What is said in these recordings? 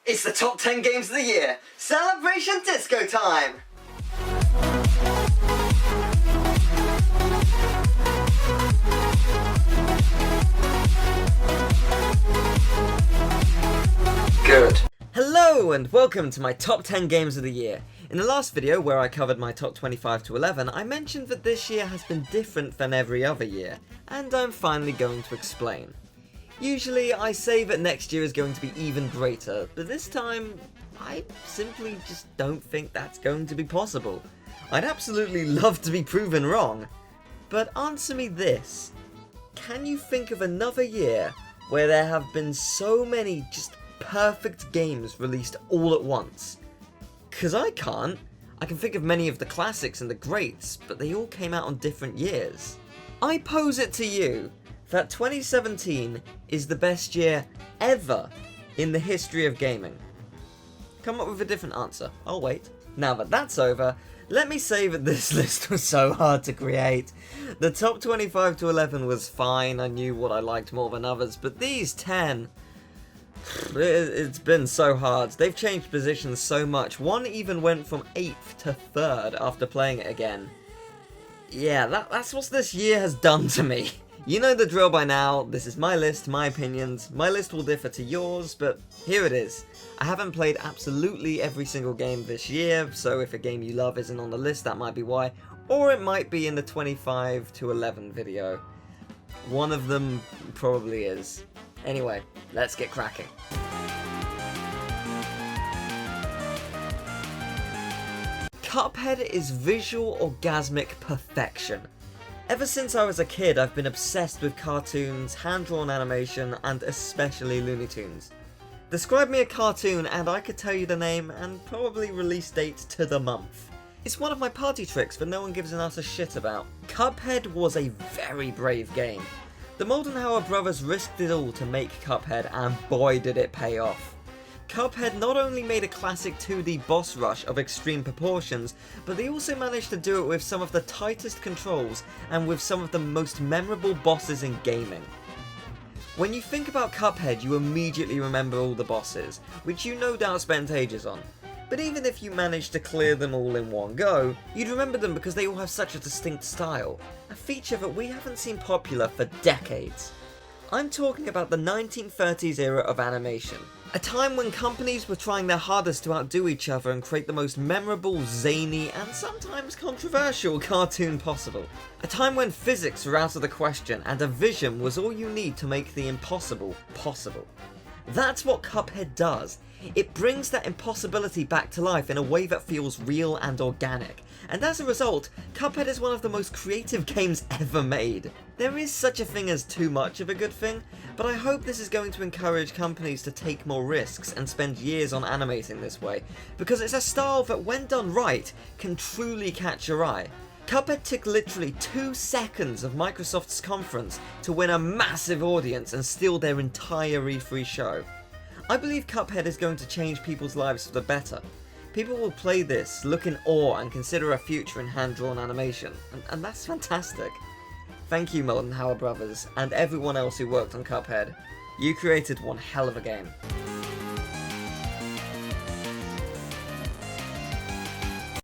It's the top 10 games of the year. Celebration disco time! Good. Hello and welcome to my top 10 games of the year. In the last video, where I covered my top 25 to 11, I mentioned that this year has been different than every other year, and I'm finally going to explain. Usually I say that next year is going to be even greater, but this time I simply just don't think that's going to be possible. I'd absolutely love to be proven wrong, but answer me this: can you think of another year where there have been so many just perfect games released all at once? Cause I can't. I can think of many of the classics and the greats, but they all came out on different years. I pose it to you that 2017 is the best year ever in the history of gaming. Come up with a different answer. I'll wait. Now that that's over, let me say that this list was so hard to create. The top 25 to 11 was fine, I knew what I liked more than others, but these 10... it's been so hard. They've changed positions so much. One even went from 8th to 3rd after playing it again. Yeah, that's what this year has done to me. You know the drill by now. This is my list, my opinions. My list will differ to yours, but here it is. I haven't played absolutely every single game this year, so if a game you love isn't on the list, that might be why. Or it might be in the 25 to 11 video. One of them probably is. Anyway, let's get cracking. Cuphead is visual orgasmic perfection. Ever since I was a kid, I've been obsessed with cartoons, hand-drawn animation, and especially Looney Tunes. Describe me a cartoon and I could tell you the name and probably release date to the month. It's one of my party tricks that no one gives an utter shit about. Cuphead was a very brave game. The Moldenhauer brothers risked it all to make Cuphead, and boy did it pay off. Cuphead not only made a classic 2D boss rush of extreme proportions, but they also managed to do it with some of the tightest controls and with some of the most memorable bosses in gaming. When you think about Cuphead, you immediately remember all the bosses, which you no doubt spent ages on. But even if you managed to clear them all in one go, you'd remember them because they all have such a distinct style, a feature that we haven't seen popular for decades. I'm talking about the 1930s era of animation, a time when companies were trying their hardest to outdo each other and create the most memorable, zany, and sometimes controversial cartoon possible. A time when physics were out of the question and a vision was all you need to make the impossible possible. That's what Cuphead does. It brings that impossibility back to life in a way that feels real and organic, and as a result, Cuphead is one of the most creative games ever made. There is such a thing as too much of a good thing, but I hope this is going to encourage companies to take more risks and spend years on animating this way, because it's a style that when done right, can truly catch your eye. Cuphead took literally 2 seconds of Microsoft's conference to win a massive audience and steal their entire E3 show. I believe Cuphead is going to change people's lives for the better. People will play this, look in awe, and consider a future in hand-drawn animation, and that's fantastic. Thank you, Moldenhauer brothers, and everyone else who worked on Cuphead. You created one hell of a game.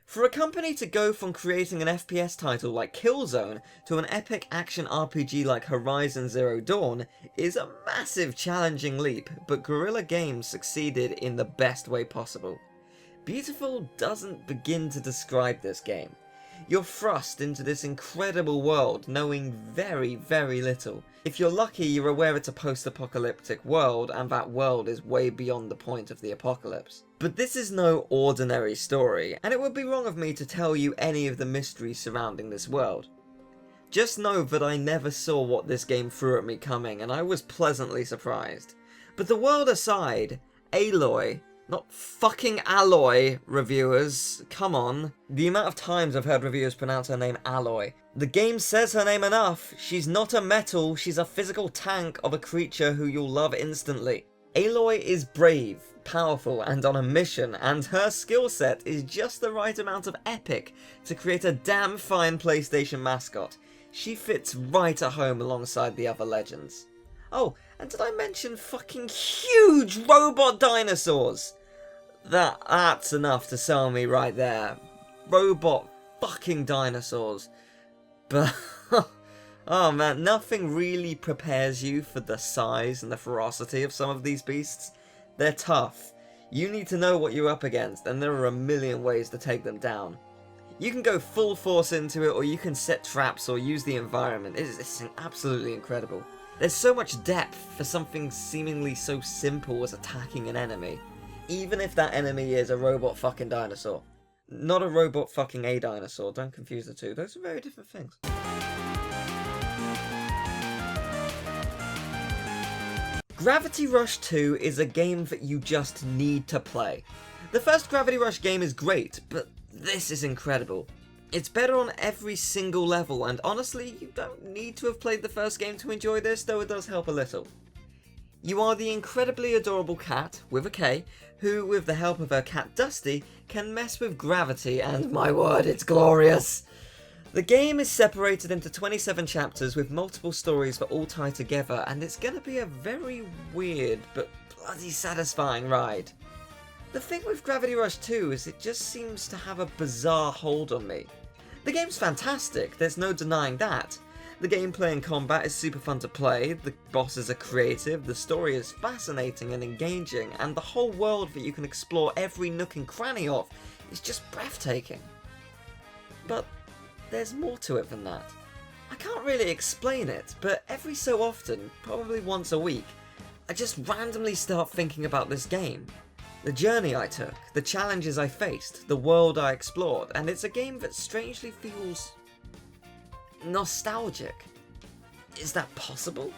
For a company to go from creating an FPS title like Killzone to an epic action RPG like Horizon Zero Dawn is a massive challenging leap, but Guerrilla Games succeeded in the best way possible. Beautiful doesn't begin to describe this game. You're thrust into this incredible world knowing very, very little. If you're lucky, you're aware it's a post-apocalyptic world, and that world is way beyond the point of the apocalypse. But this is no ordinary story, and it would be wrong of me to tell you any of the mysteries surrounding this world. Just know that I never saw what this game threw at me coming, and I was pleasantly surprised. But the world aside, Aloy, not fucking Alloy, reviewers, come on. The amount of times I've heard reviewers pronounce her name Alloy. The game says her name enough. She's not a metal, she's a physical tank of a creature who you'll love instantly. Aloy is brave, powerful, and on a mission, and her skill set is just the right amount of epic to create a damn fine PlayStation mascot. She fits right at home alongside the other legends. Oh, And did I mention fucking huge robot dinosaurs? That's enough to sell me right there. Robot fucking dinosaurs. But, oh man, nothing really prepares you for the size and the ferocity of some of these beasts. They're tough. You need to know what you're up against, and there are a million ways to take them down. You can go full force into it, or you can set traps or use the environment. It's absolutely incredible. There's so much depth for something seemingly so simple as attacking an enemy. Even if that enemy is a robot fucking dinosaur. Not a robot fucking a dinosaur, don't confuse the two. Those are very different things. Gravity Rush 2 is a game that you just need to play. The first Gravity Rush game is great, but this is incredible. It's better on every single level, and honestly, you don't need to have played the first game to enjoy this, though it does help a little. You are the incredibly adorable cat, with a K, who, with the help of her cat Dusty, can mess with gravity, and my word, it's glorious! The game is separated into 27 chapters with multiple stories that all tie together, and it's gonna be a very weird but bloody satisfying ride. The thing with Gravity Rush 2 is it just seems to have a bizarre hold on me. The game's fantastic, there's no denying that. The gameplay and combat is super fun to play, the bosses are creative, the story is fascinating and engaging, and the whole world that you can explore every nook and cranny of is just breathtaking. But there's more to it than that. I can't really explain it, but every so often, probably once a week, I just randomly start thinking about this game. The journey I took, the challenges I faced, the world I explored, and it's a game that strangely feels nostalgic. Is that possible?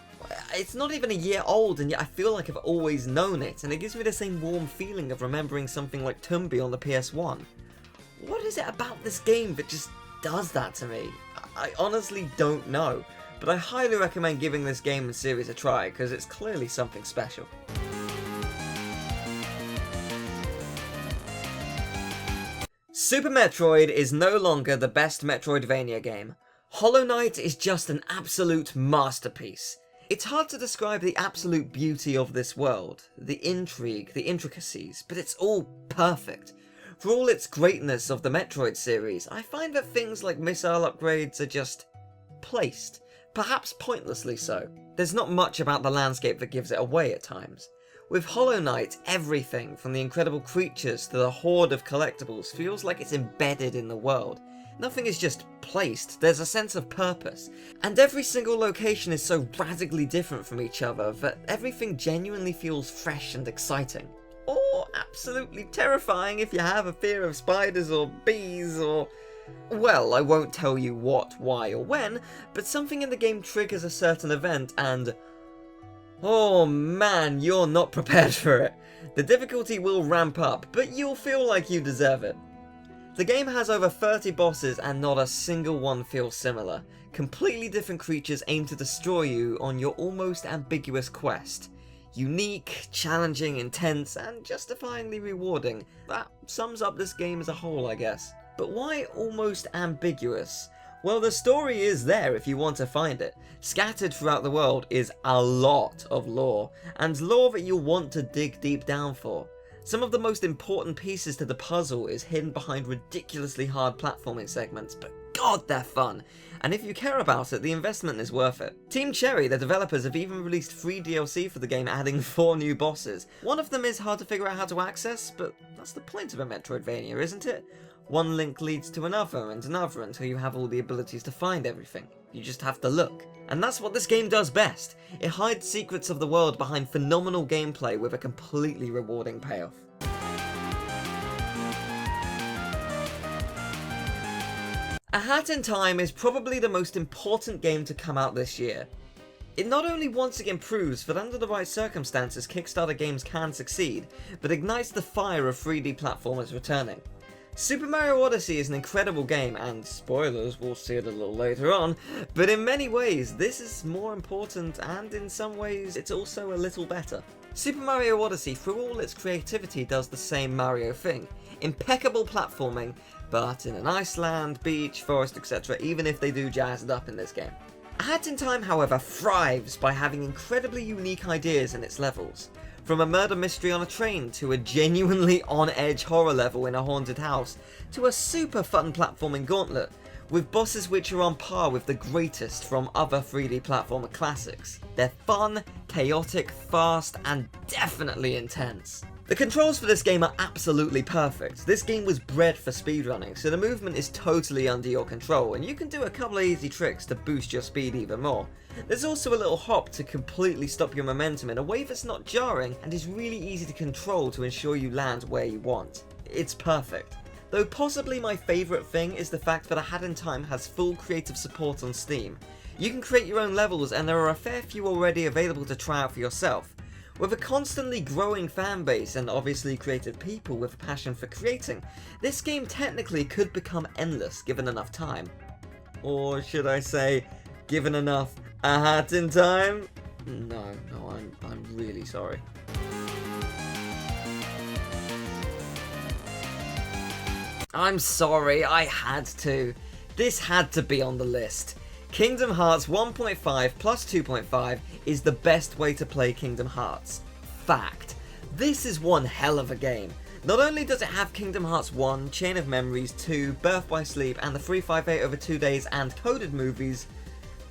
It's not even a year old, and yet I feel like I've always known it, and it gives me the same warm feeling of remembering something like Tumby on the PS1. What is it about this game that just does that to me? I honestly don't know, but I highly recommend giving this game and series a try, because it's clearly something special. Super Metroid is no longer the best Metroidvania game. Hollow Knight is just an absolute masterpiece. It's hard to describe the absolute beauty of this world, the intrigue, the intricacies, but it's all perfect. For all its greatness of the Metroid series, I find that things like missile upgrades are just placed, perhaps pointlessly so. There's not much about the landscape that gives it away at times. With Hollow Knight, everything from the incredible creatures to the horde of collectibles feels like it's embedded in the world. Nothing is just placed, there's a sense of purpose. And every single location is so radically different from each other that everything genuinely feels fresh and exciting. Or absolutely terrifying if you have a fear of spiders or bees or... Well, I won't tell you what, why, or when, but something in the game triggers a certain event and... oh man, you're not prepared for it. The difficulty will ramp up, but you'll feel like you deserve it. The game has over 30 bosses and not a single one feels similar. Completely different creatures aim to destroy you on your almost ambiguous quest. Unique, challenging, intense, and justifyingly rewarding. That sums up this game as a whole, I guess. But why almost ambiguous? Well, the story is there if you want to find it. Scattered throughout the world is a lot of lore, and lore that you'll want to dig deep down for. Some of the most important pieces to the puzzle is hidden behind ridiculously hard platforming segments, but god they're fun! And if you care about it, the investment is worth it. Team Cherry, the developers, have even released free DLC for the game, adding 4 new bosses. One of them is hard to figure out how to access, but that's the point of a Metroidvania, isn't it? One link leads to another and another until you have all the abilities to find everything. You just have to look. And that's what this game does best. It hides secrets of the world behind phenomenal gameplay with a completely rewarding payoff. A Hat in Time is probably the most important game to come out this year. It not only once again proves that under the right circumstances Kickstarter games can succeed, but ignites the fire of 3D platformers returning. Super Mario Odyssey is an incredible game, and spoilers, we'll see it a little later on, but in many ways this is more important and in some ways it's also a little better. Super Mario Odyssey, through all its creativity, does the same Mario thing. Impeccable platforming, but in an Iceland, beach, forest, etc., even if they do jazz it up in this game. A Hat in Time, however, thrives by having incredibly unique ideas in its levels. From a murder mystery on a train, to a genuinely on-edge horror level in a haunted house, to a super fun platforming gauntlet, with bosses which are on par with the greatest from other 3D platformer classics. They're fun, chaotic, fast, and definitely intense. The controls for this game are absolutely perfect. This game was bred for speedrunning, so the movement is totally under your control, and you can do a couple of easy tricks to boost your speed even more. There's also a little hop to completely stop your momentum in a way that's not jarring and is really easy to control to ensure you land where you want. It's perfect. Though possibly my favourite thing is the fact that A Hat in Time has full creative support on Steam. You can create your own levels, and there are a fair few already available to try out for yourself. With a constantly growing fanbase and obviously creative people with a passion for creating, this game technically could become endless given enough time. Or should I say, given enough A Hat in Time? No, I'm really sorry. I'm sorry, I had to. This had to be on the list. Kingdom Hearts 1.5 plus 2.5 is the best way to play Kingdom Hearts. Fact. This is one hell of a game. Not only does it have Kingdom Hearts 1, Chain of Memories 2, Birth by Sleep, and the 358 over 2 days and coded movies.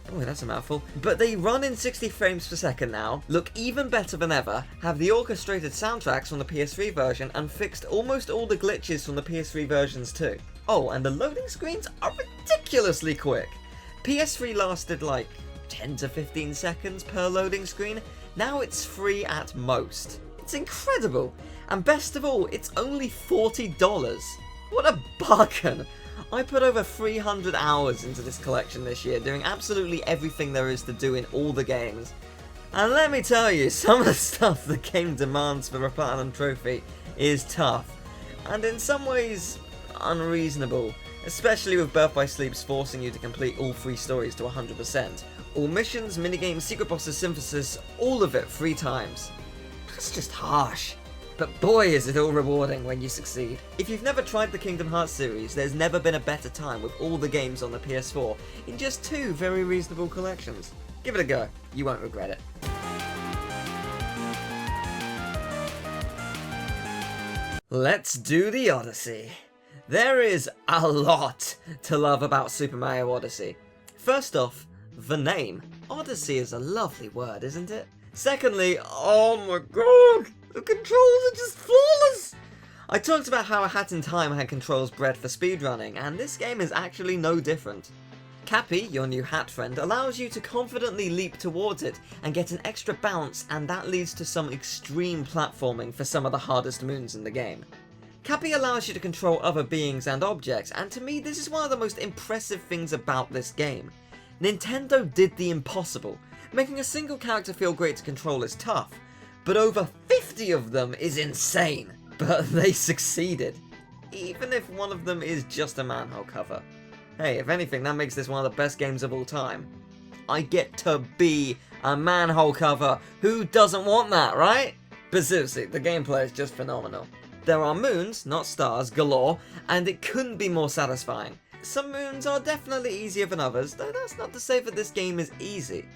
Boy, that's a mouthful. But they run in 60 frames per second now, look even better than ever, have the orchestrated soundtracks from the PS3 version, and fixed almost all the glitches from the PS3 versions too. Oh, and the loading screens are ridiculously quick. PS3 lasted like 10 to 15 seconds per loading screen, now it's free at most. It's incredible, and best of all, it's only $40. What a bargain! I put over 300 hours into this collection this year, doing absolutely everything there is to do in all the games. And let me tell you, some of the stuff the game demands for a Platinum Trophy is tough, and in some ways, unreasonable. Especially with Birth by Sleep's forcing you to complete all 3 stories to 100%. All missions, minigames, secret bosses, synthesis, all of it 3 times. That's just harsh. But boy is it all rewarding when you succeed. If you've never tried the Kingdom Hearts series, there's never been a better time with all the games on the PS4 in just 2 very reasonable collections. Give it a go, you won't regret it. Let's do the Odyssey. There is a lot to love about Super Mario Odyssey. First off, the name. Odyssey is a lovely word, isn't it? Secondly, oh my god, the controls are just flawless! I talked about how A Hat in Time had controls bred for speedrunning, and this game is actually no different. Cappy, your new hat friend, allows you to confidently leap towards it and get an extra bounce, and that leads to some extreme platforming for some of the hardest moons in the game. Cappy allows you to control other beings and objects, and to me this is one of the most impressive things about this game. Nintendo did the impossible. Making a single character feel great to control is tough, but over 50 of them is insane. But they succeeded, even if one of them is just a manhole cover. Hey, if anything, that makes this one of the best games of all time. I get to be a manhole cover. Who doesn't want that, right? But seriously, the gameplay is just phenomenal. There are moons, not stars, galore, and it couldn't be more satisfying. Some moons are definitely easier than others, though that's not to say that this game is easy.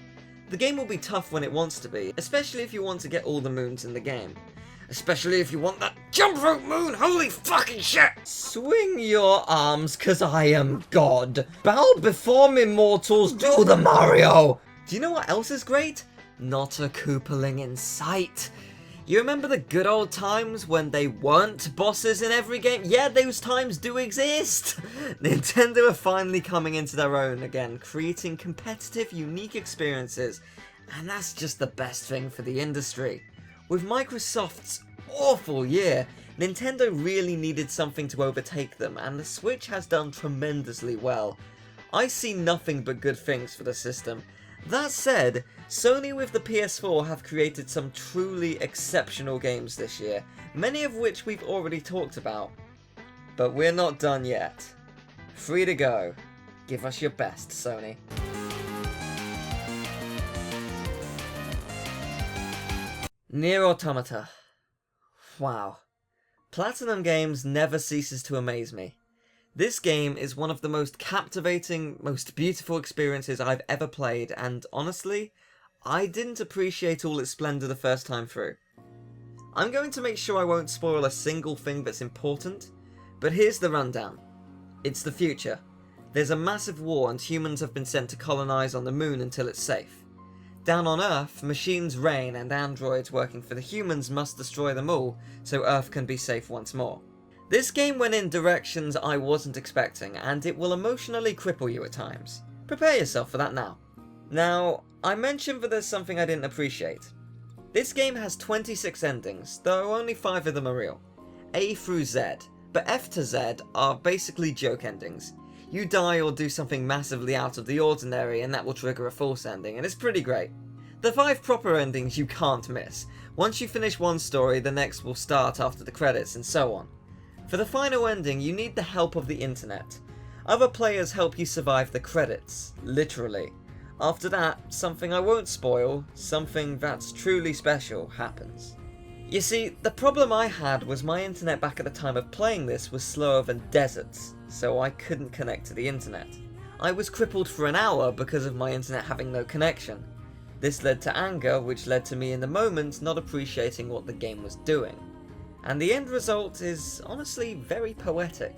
The game will be tough when it wants to be, especially if you want to get all the moons in the game. Especially if you want that jump rope moon, holy fucking shit! Swing your arms, cause I am God. Bow before me, mortals, do the Mario! Do you know what else is great? Not a Koopaling in sight. You remember the good old times when they weren't bosses in every game? Yeah, those times do exist! Nintendo are finally coming into their own again, creating competitive, unique experiences, and that's just the best thing for the industry. With Microsoft's awful year, Nintendo really needed something to overtake them, and the Switch has done tremendously well. I see nothing but good things for the system. That said, Sony with the PS4 have created some truly exceptional games this year, many of which we've already talked about. But we're not done yet. Free to go. Give us your best, Sony. Nier Automata. Wow. Platinum Games never ceases to amaze me. This game is one of the most captivating, most beautiful experiences I've ever played, and honestly, I didn't appreciate all its splendour the first time through. I'm going to make sure I won't spoil a single thing that's important, but here's the rundown. It's the future. There's a massive war and humans have been sent to colonise on the moon until it's safe. Down on Earth, machines reign and androids working for the humans must destroy them all so Earth can be safe once more. This game went in directions I wasn't expecting, and it will emotionally cripple you at times. Prepare yourself for that now. Now, I mentioned that there's something I didn't appreciate. This game has 26 endings, though only 5 of them are real. A through Z, but F to Z are basically joke endings. You die or do something massively out of the ordinary and that will trigger a false ending, and it's pretty great. The 5 proper endings you can't miss. Once you finish one story, the next will start after the credits, and so on. For the final ending, you need the help of the internet. Other players help you survive the credits, literally. After that, something I won't spoil, something that's truly special, happens. You see, the problem I had was my internet back at the time of playing this was slower than deserts, so I couldn't connect to the internet. I was crippled for an hour because of my internet having no connection. This led to anger, which led to me in the moment not appreciating what the game was doing. And the end result is honestly very poetic.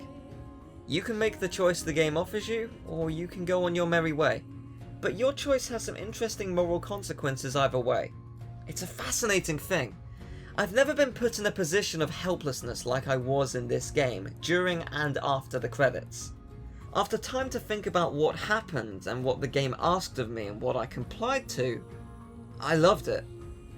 You can make the choice the game offers you, or you can go on your merry way. But your choice has some interesting moral consequences either way. It's a fascinating thing. I've never been put in a position of helplessness like I was in this game, during and after the credits. After time to think about what happened and what the game asked of me and what I complied to, I loved it.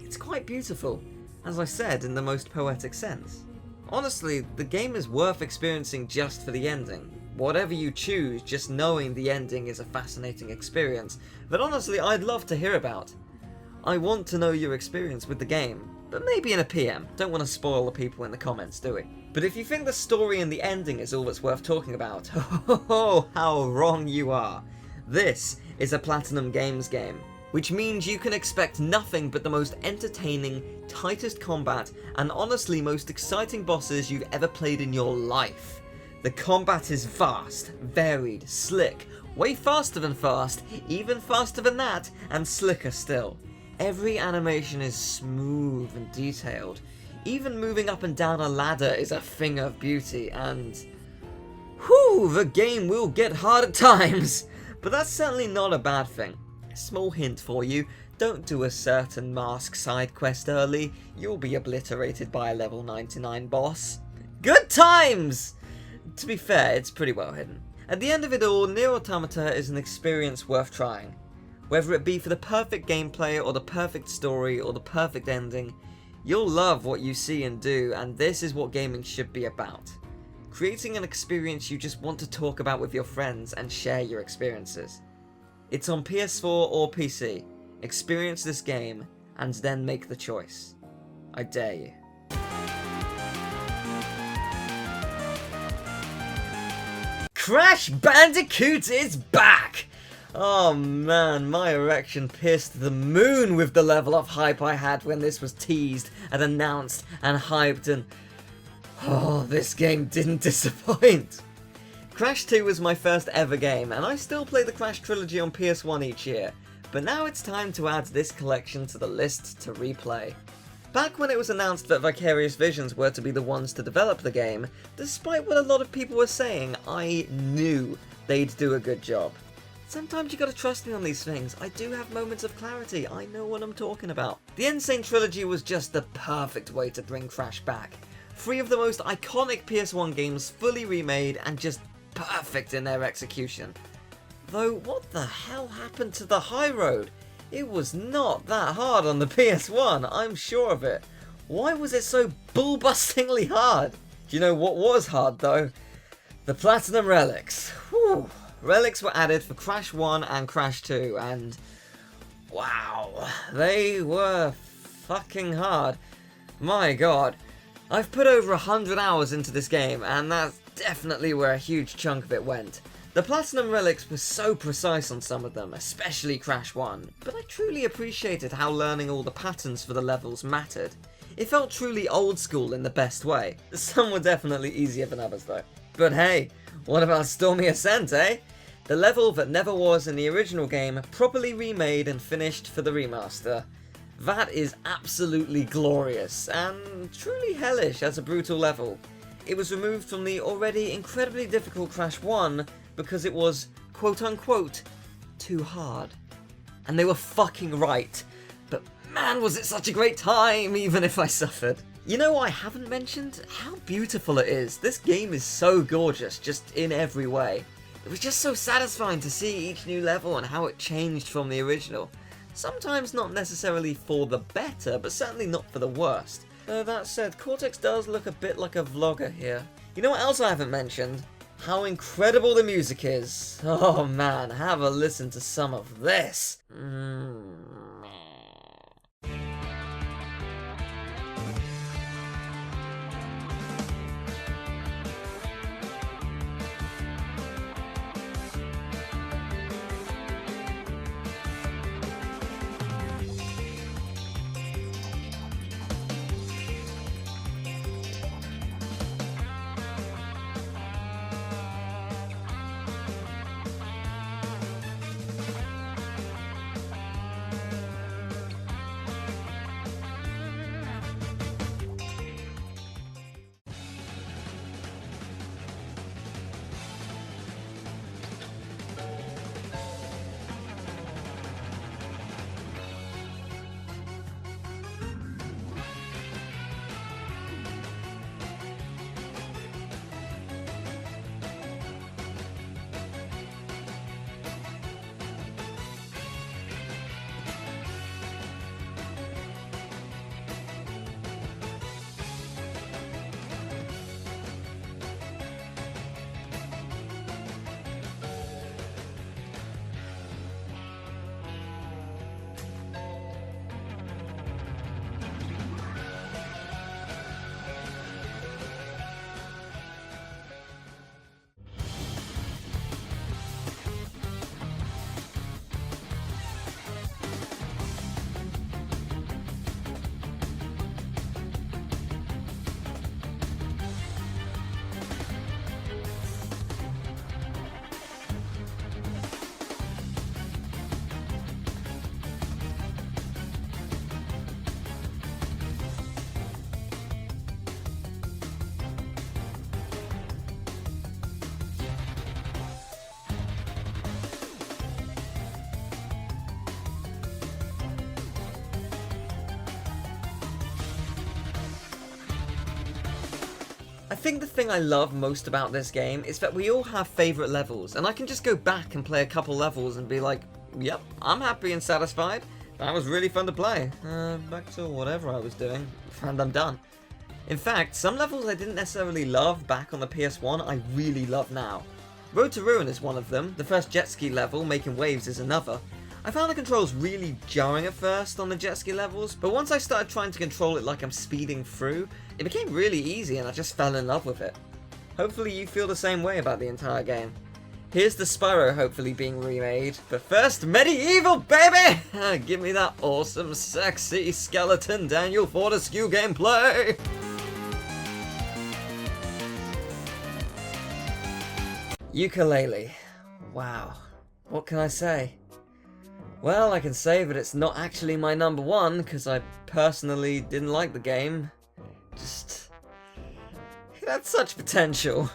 It's quite beautiful, as I said, in the most poetic sense. Honestly, the game is worth experiencing just for the ending. Whatever you choose, just knowing the ending is a fascinating experience that honestly I'd love to hear about. I want to know your experience with the game, but maybe in a PM. Don't want to spoil the people in the comments, do we? But if you think the story and the ending is all that's worth talking about, oh, how wrong you are. This is a Platinum Games game, which means you can expect nothing but the most entertaining, tightest combat, and honestly most exciting bosses you've ever played in your life. The combat is vast, varied, slick, way faster than fast, even faster than that, and slicker still. Every animation is smooth and detailed. Even moving up and down a ladder is a thing of beauty, and whew, the game will get hard at times. But that's certainly not a bad thing. A small hint for you, don't do a certain mask side quest early, you'll be obliterated by a level 99 boss. Good times! To be fair, it's pretty well hidden. At the end of it all, Nier Automata is an experience worth trying. Whether it be for the perfect gameplay, or the perfect story, or the perfect ending, you'll love what you see and do, and this is what gaming should be about. Creating an experience you just want to talk about with your friends and share your experiences. It's on PS4 or PC. Experience this game, and then make the choice. I dare you. Crash Bandicoot is back! Oh man, my erection pierced the moon with the level of hype I had when this was teased and announced and hyped, and oh, this game didn't disappoint. Crash 2 was my first ever game, and I still play the Crash trilogy on PS1 each year, but now it's time to add this collection to the list to replay. Back when it was announced that Vicarious Visions were to be the ones to develop the game, despite what a lot of people were saying, I knew they'd do a good job. Sometimes you gotta trust me on these things, I do have moments of clarity, I know what I'm talking about. The Insane Trilogy was just the perfect way to bring Crash back. 3 of the most iconic PS1 games fully remade and just perfect in their execution. Though, what the hell happened to the High Road? It was not that hard on the PS1, I'm sure of it. Why was it so bull-bustingly hard? Do you know what was hard though? The Platinum Relics. Whew. Relics were added for Crash 1 and Crash 2, and wow, they were fucking hard. My god. I've put over 100 hours into this game, and that's definitely where a huge chunk of it went. The Platinum Relics were so precise on some of them, especially Crash 1, but I truly appreciated how learning all the patterns for the levels mattered. It felt truly old school in the best way. Some were definitely easier than others though. But hey, what about Stormy Ascent, eh? The level that never was in the original game, properly remade and finished for the remaster. That is absolutely glorious, and truly hellish as a brutal level. It was removed from the already incredibly difficult Crash 1 because it was, quote unquote, too hard. And they were fucking right. But man, was it such a great time, even if I suffered. You know what I haven't mentioned? How beautiful it is. This game is so gorgeous, just in every way. It was just so satisfying to see each new level and how it changed from the original. Sometimes not necessarily for the better, but certainly not for the worst. Though that said, Cortex does look a bit like a vlogger here. You know what else I haven't mentioned? How incredible the music is. Oh man, have a listen to some of this. I think the thing I love most about this game is that we all have favourite levels, and I can just go back and play a couple levels and be like, yep, I'm happy and satisfied. That was really fun to play. Back to whatever I was doing, and I'm done. In fact, some levels I didn't necessarily love back on the PS1, I really love now. Road to Ruin is one of them, the first jet ski level, Making Waves, is another. I found the controls really jarring at first on the jet ski levels, but once I started trying to control it like I'm speeding through, it became really easy and I just fell in love with it. Hopefully you feel the same way about the entire game. Here's the Spyro hopefully being remade, but first, Medieval, baby! Give me that awesome, sexy skeleton Daniel Fortescue gameplay! Ukulele. Wow. What can I say? Well, I can say that it's not actually my number one, because I personally didn't like the game. Just... it had such potential.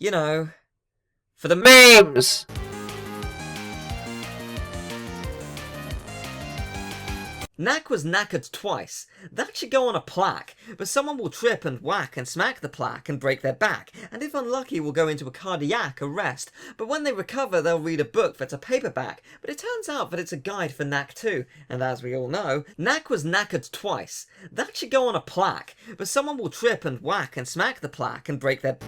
You know, for the memes! Knack was knackered twice. That should go on a plaque, but someone will trip and whack and smack the plaque and break their back, and if unlucky will go into a cardiac arrest, but when they recover they'll read a book that's a paperback, but it turns out that it's a guide for Knack too, and as we all know, Knack was knackered twice. That should go on a plaque, but someone will trip and whack and smack the plaque and break their...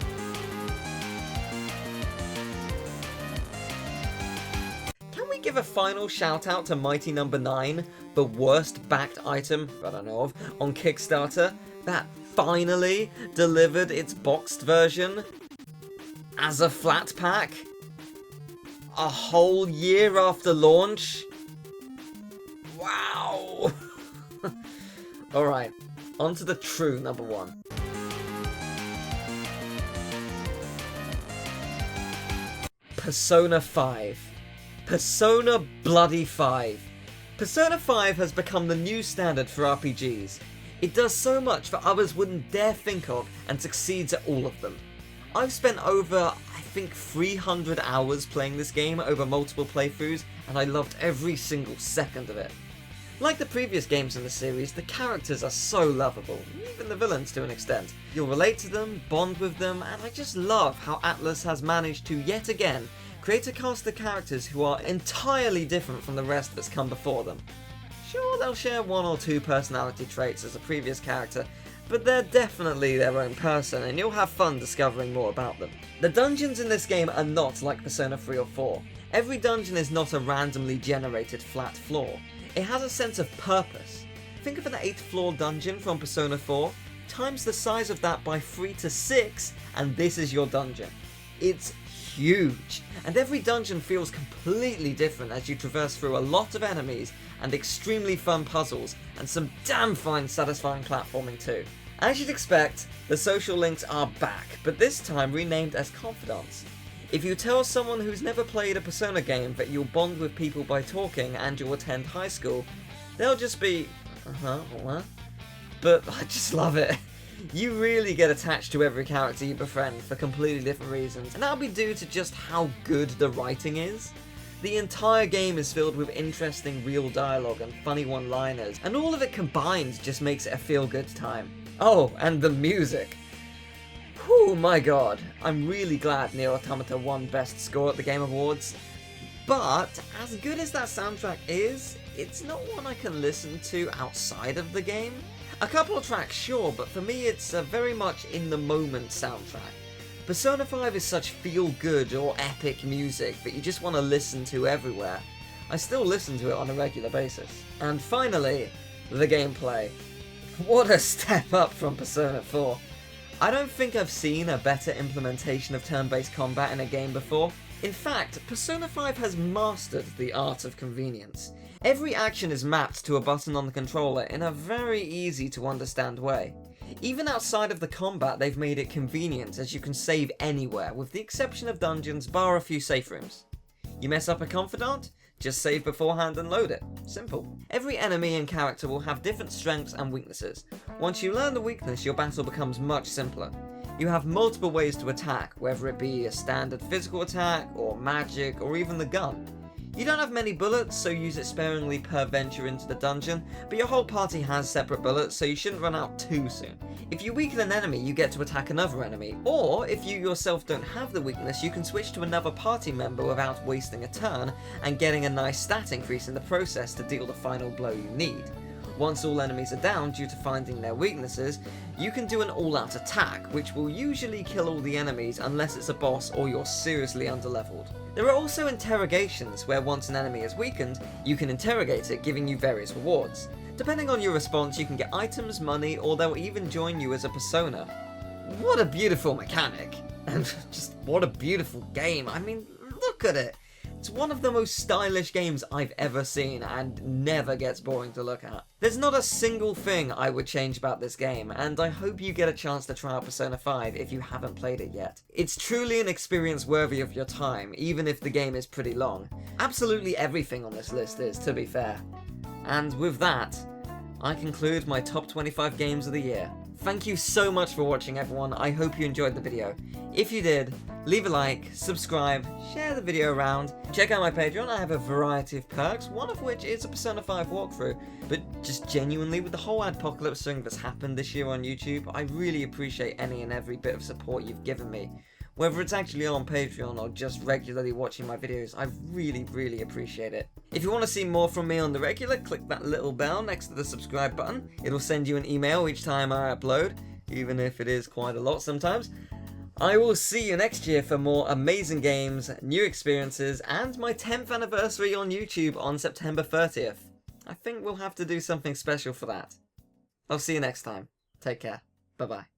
Give a final shout out to Mighty Number 9, the worst backed item that I know of on Kickstarter, that finally delivered its boxed version as a flat pack a whole year after launch. Wow. Alright, on to the true number 1. Persona 5. Persona bloody 5. Persona 5 has become the new standard for RPGs. It does so much that others wouldn't dare think of and succeeds at all of them. I've spent over, I think, 300 hours playing this game over multiple playthroughs, and I loved every single second of it. Like the previous games in the series, the characters are so lovable, even the villains to an extent. You'll relate to them, bond with them, and I just love how Atlus has managed to yet again create a cast of characters who are entirely different from the rest that's come before them. Sure, they'll share 1 or 2 personality traits as a previous character, but they're definitely their own person, and you'll have fun discovering more about them. The dungeons in this game are not like Persona 3 or 4. Every dungeon is not a randomly generated flat floor. It has a sense of purpose. Think of an 8th floor dungeon from Persona 4, times the size of that by 3 to 6, and this is your dungeon. It's huge, and every dungeon feels completely different as you traverse through a lot of enemies and extremely fun puzzles, and some damn fine satisfying platforming too. As you'd expect, the social links are back, but this time renamed as confidants. If you tell someone who's never played a Persona game that you'll bond with people by talking and you'll attend high school, they'll just be, what? But I just love it. You really get attached to every character you befriend for completely different reasons, and that'll be due to just how good the writing is. The entire game is filled with interesting real dialogue and funny one-liners, and all of it combined just makes it a feel-good time. Oh, and the music! Whew, my god, I'm really glad Nier Automata won Best Score at the Game Awards. But, as good as that soundtrack is, it's not one I can listen to outside of the game. A couple of tracks, sure, but for me it's a very much in-the-moment soundtrack. Persona 5 is such feel-good or epic music that you just want to listen to everywhere. I still listen to it on a regular basis. And finally, the gameplay. What a step up from Persona 4. I don't think I've seen a better implementation of turn-based combat in a game before. In fact, Persona 5 has mastered the art of convenience. Every action is mapped to a button on the controller in a very easy to understand way. Even outside of the combat, they've made it convenient as you can save anywhere, with the exception of dungeons bar a few safe rooms. You mess up a confidant? Just save beforehand and load it. Simple. Every enemy and character will have different strengths and weaknesses. Once you learn the weakness, your battle becomes much simpler. You have multiple ways to attack, whether it be a standard physical attack, or magic, or even the gun. You don't have many bullets, so use it sparingly per venture into the dungeon, but your whole party has separate bullets, so you shouldn't run out too soon. If you weaken an enemy, you get to attack another enemy, or if you yourself don't have the weakness, you can switch to another party member without wasting a turn, and getting a nice stat increase in the process to deal the final blow you need. Once all enemies are down due to finding their weaknesses, you can do an all-out attack, which will usually kill all the enemies unless it's a boss or you're seriously underleveled. There are also interrogations, where once an enemy is weakened, you can interrogate it, giving you various rewards. Depending on your response, you can get items, money, or they'll even join you as a persona. What a beautiful mechanic! And just what a beautiful game. I mean, look at it! It's one of the most stylish games I've ever seen and never gets boring to look at. There's not a single thing I would change about this game, and I hope you get a chance to try out Persona 5 if you haven't played it yet. It's truly an experience worthy of your time, even if the game is pretty long. Absolutely everything on this list is, to be fair. And with that, I conclude my top 25 games of the year. Thank you so much for watching, everyone. I hope you enjoyed the video. If you did, leave a like, subscribe, share the video around. Check out my Patreon, I have a variety of perks, one of which is a Persona 5 walkthrough. But just genuinely, with the whole Adpocalypse thing that's happened this year on YouTube, I really appreciate any and every bit of support you've given me. Whether it's actually on Patreon or just regularly watching my videos, I really appreciate it. If you want to see more from me on the regular, click that little bell next to the subscribe button. It'll send you an email each time I upload, even if it is quite a lot sometimes. I will see you next year for more amazing games, new experiences, and my 10th anniversary on YouTube on September 30th. I think we'll have to do something special for that. I'll see you next time. Take care. Bye bye.